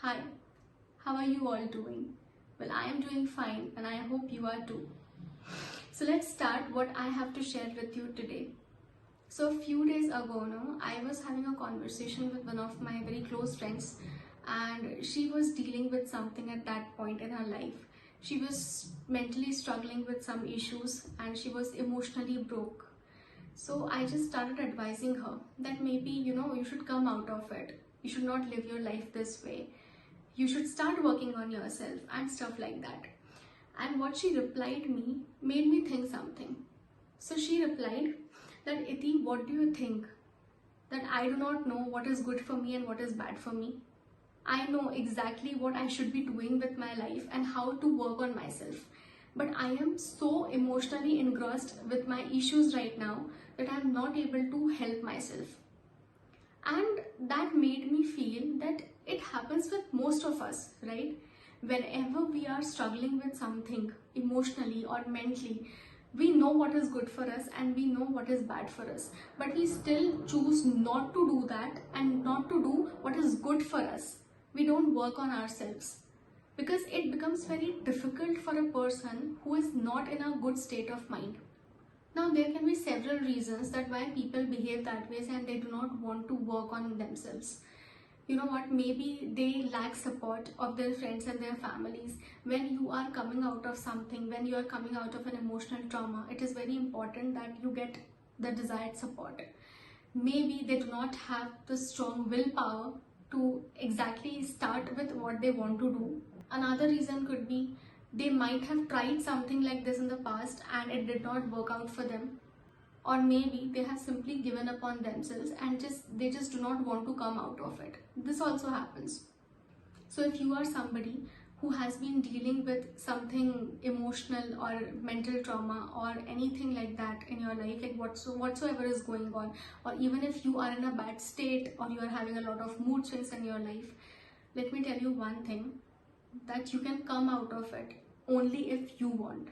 Hi, how are you all doing? Well, I am doing fine and I hope you are too. So let's start what I have to share with you today. So a few days ago, I was having a conversation with one of my very close friends, and she was dealing with something at that point in her life. She was mentally struggling with some issues and she was emotionally broke. So I just started advising her that maybe, you should come out of it. You should not live your life this way. You should start working on yourself and stuff like that. And what she replied me made me think something. So she replied that, Iti, what do you think? That I do not know what is good for me and what is bad for me. I know exactly what I should be doing with my life and how to work on myself. But I am so emotionally engrossed with my issues right now that I am not able to help myself. And that made me feel that it happens with most of us, right? Whenever we are struggling with something emotionally or mentally, we know what is good for us and we know what is bad for us, but we still choose not to do that and not to do what is good for us. We don't work on ourselves because it becomes very difficult for a person who is not in a good state of mind. Now, there can be several reasons that why people behave that way and they do not want to work on themselves. You know what, maybe they lack support of their friends and their families. When you are coming out of something, when you are coming out of an emotional trauma, it is very important that you get the desired support. Maybe they do not have the strong willpower to exactly start with what they want to do. Another reason could be they might have tried something like this in the past and it did not work out for them, or maybe they have simply given up on themselves and they just do not want to come out of it. This also happens. So if you are somebody who has been dealing with something emotional or mental trauma or anything like that in your life, like whatsoever is going on, or even if you are in a bad state or you are having a lot of mood swings in your life, let me tell you one thing, that you can come out of it only if you want.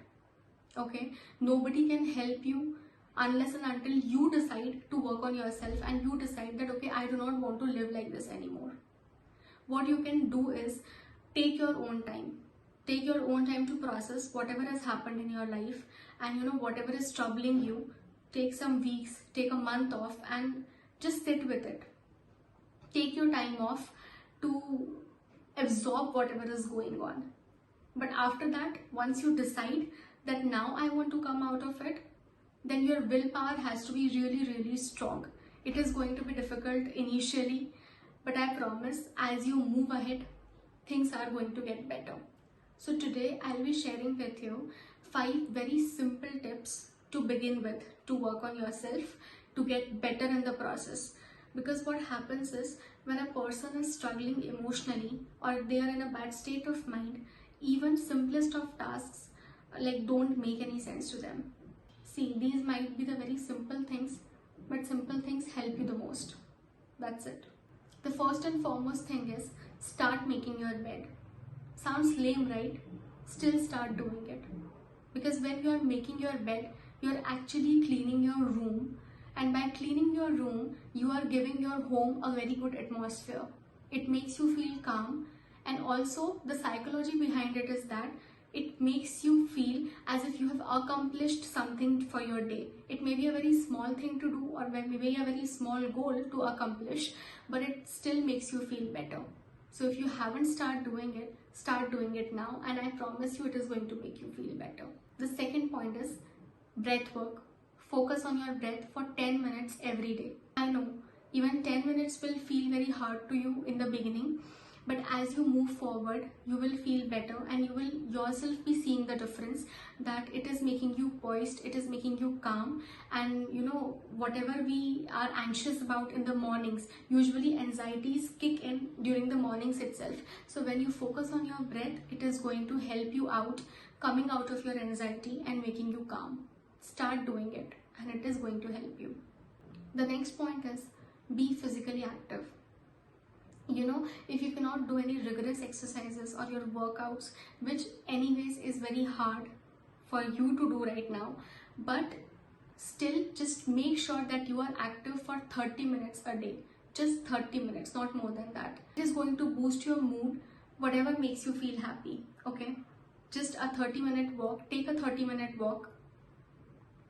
Okay, nobody can help you unless and until you decide to work on yourself and you decide that, okay, I do not want to live like this anymore. What you can do is take your own time. Take your own time to process whatever has happened in your life, and whatever is troubling you, take some weeks, take a month off and just sit with it. Take your time off to absorb whatever is going on. But after that, once you decide that now I want to come out of it, then your willpower has to be really, really strong. It is going to be difficult initially, but I promise as you move ahead, things are going to get better. So today I'll be sharing with you 5 very simple tips to begin with to work on yourself, to get better in the process. Because what happens is, when a person is struggling emotionally or they are in a bad state of mind, even simplest of tasks like don't make any sense to them. See, these might be the very simple things, but simple things help you the most. That's it. The first and foremost thing is start making your bed. Sounds lame, right? Still start doing it. Because when you are making your bed, you are actually cleaning your room, and by cleaning your room, you are giving your home a very good atmosphere. It makes you feel calm, and also the psychology behind it is that it makes you feel as if you have accomplished something for your day. It may be a very small thing to do or maybe a very small goal to accomplish, but it still makes you feel better. So if you haven't started doing it, start doing it now, and I promise you it is going to make you feel better. The second point is breath work. Focus on your breath for 10 minutes every day. I know even 10 minutes will feel very hard to you in the beginning, but as you move forward, you will feel better and you will yourself be seeing the difference, that it is making you poised, it is making you calm. And whatever we are anxious about in the mornings, usually anxieties kick in during the mornings itself. So when you focus on your breath, it is going to help you out coming out of your anxiety and making you calm. Start doing it and it is going to help you. The next point is be physically active. If you cannot do any rigorous exercises or your workouts, which anyways is very hard for you to do right now, but still just make sure that you are active for 30 minutes a day. just 30 minutes, not more than that. It is going to boost your mood, whatever makes you feel happy. Okay, just a 30-minute walk. Take a 30-minute walk.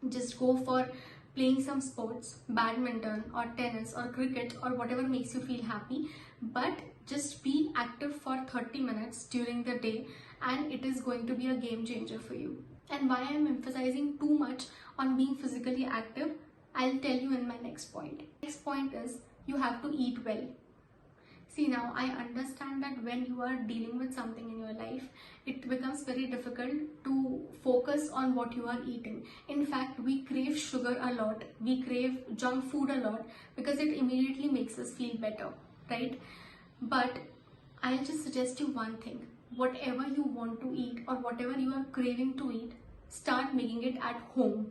Just go for playing some sports, badminton or tennis or cricket or whatever makes you feel happy, but just be active for 30 minutes during the day, and it is going to be a game changer for you. And why I am emphasizing too much on being physically active, I'll tell you in my next point. Next point is you have to eat well. See, now I understand that when you are dealing with something in your life, it becomes very difficult to focus on what you are eating. In fact, we crave sugar a lot, we crave junk food a lot because it immediately makes us feel better, right? But I'll just suggest you one thing. Whatever you want to eat or whatever you are craving to eat, start making it at home.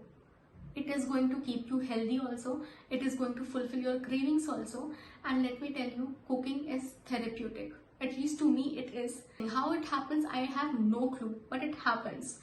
It is going to keep you healthy also. It is going to fulfill your cravings also. And let me tell you, cooking is therapeutic. At least to me it is. How it happens, I have no clue, but it happens.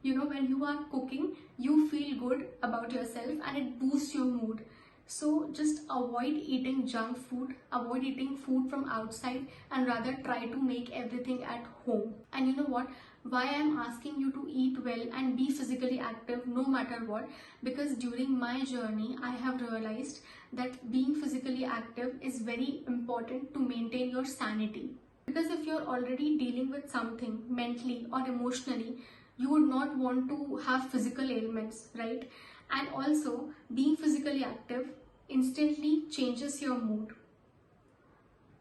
You know, when you are cooking, you feel good about yourself and it boosts your mood. So just avoid eating junk food, avoid eating food from outside, and rather try to make everything at home. And you know what? Why I am asking you to eat well and be physically active no matter what? Because during my journey, I have realized that being physically active is very important to maintain your sanity. Because if you're already dealing with something mentally or emotionally, you would not want to have physical ailments, right? And also, being physically active instantly changes your mood.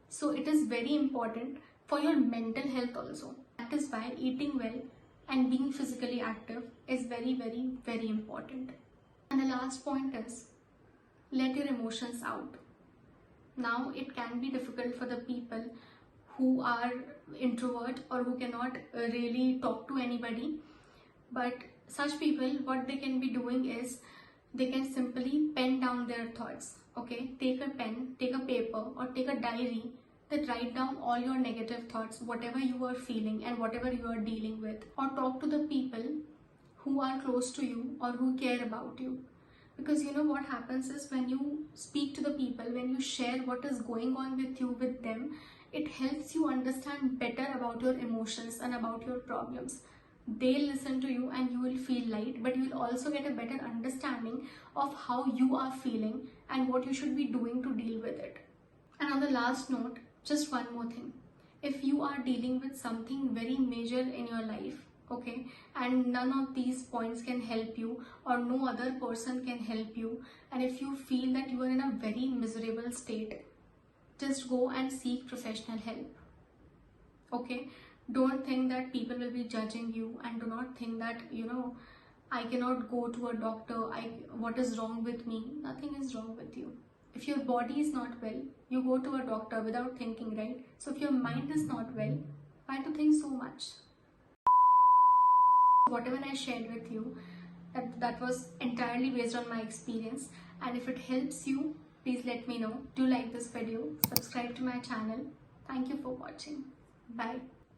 So it is very important for your mental health also. That is why eating well and being physically active is very, very, very important. And the last point is, let your emotions out. Now, it can be difficult for the people who are introvert or who cannot really talk to anybody. But such people, what they can be doing is, they can simply pen down their thoughts. Okay, take a pen, take a paper or take a diary, that write down all your negative thoughts, whatever you are feeling and whatever you are dealing with. Or talk to the people who are close to you or who care about you. Because you know what happens is, when you speak to the people, when you share what is going on with you with them, it helps you understand better about your emotions and about your problems. They'll listen to you and you will feel light, but you will also get a better understanding of how you are feeling and what you should be doing to deal with it. And on the last note, just one more thing. If you are dealing with something very major in your life, okay, and none of these points can help you or no other person can help you, and if you feel that you are in a very miserable state, just go and seek professional help. Okay, don't think that people will be judging you, and do not think that, you know, I cannot go to a doctor, what is wrong with me? Nothing is wrong with you. If your body is not well, you go to a doctor without thinking, right? So if your mind is not well, why to think so much? Whatever I shared with you, that was entirely based on my experience, and if it helps you, please let me know. Do like this video, subscribe to my channel. Thank you for watching. Bye.